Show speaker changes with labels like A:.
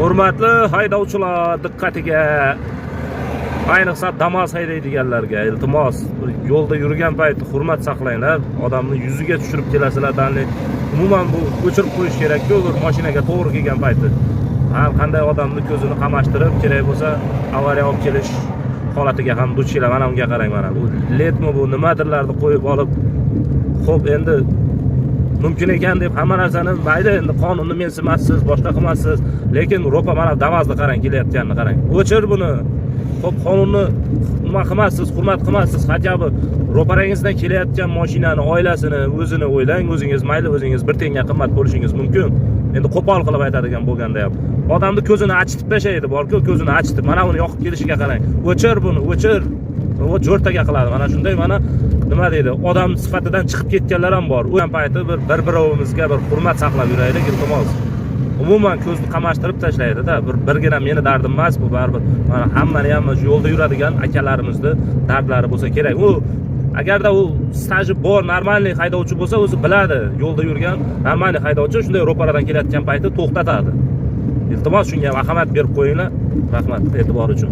A: Hurmatli haydovchilar diqqatiga, ayniqsa Damas haydaydiganlarga iltimos, yo'lda yurgan paytda hurmat saqlanglar. Odamni yuziga tushirib kelasizlar. Umuman bu o'chirib qo'yish kerak-ku, mashinaga to'g'ri kelgan paytda. Har qanday odamni ko'zini qamashtirib, kerak bo'lsa avariya olib kelish holatiga ham duch keladi. Mana unga qarang, mana bu ledmi bu, nimadirlarni qo'yib olib, xo'p endi mumkin ekan deb hamma narsani mayli, endi qonunni mensimassiz, boshqa qilmassiz, lekin ro'pa mana Damas'ni qarang, kelayotganini qarang. O'chir buni. Xo'p, qonunni nima qilmassiz, hurmat qilmassiz, hajabi ro'parangizdan kelayotgan mashinani, oilasini, o'zini o'ylang, o'zingiz mayli, o'zingiz bir tenga qimmat bo'lishingiz mumkin. Endi qo'pol qilib aytadigan bo'lganda ham odamni ko'zini achitib tashlaydi, borku, ko'zini achitib. Mana uni yoqib kelishiga qarang. O'chir buni, o'chir. O jo'rtaga qiladi. Mana shunday, mana nima deydi, odam sifatidan chiqib ketganlar ham bor. O'sha payti bir-birimizga bir hurmat saqlab yuraylik, iltimos. Umuman ko'zni qamashtirib tashlaydi-da. Birgina meni dardim emas bu, baribir. Mana hammani ham shu yo'lda yuradigan akalarimizni dardlari bo'lsa kerak. U agarda u staji bor, normalniy haydovchi bo'lsa, o'zi biladi. Yo'lda yurgan normalniy haydovchi shunday ro'paradan kelayotgan payti to'xtatadi. Iltimos shunga ham ahamiyat berib qo'yinglar. Rahmat e'tibor uchun.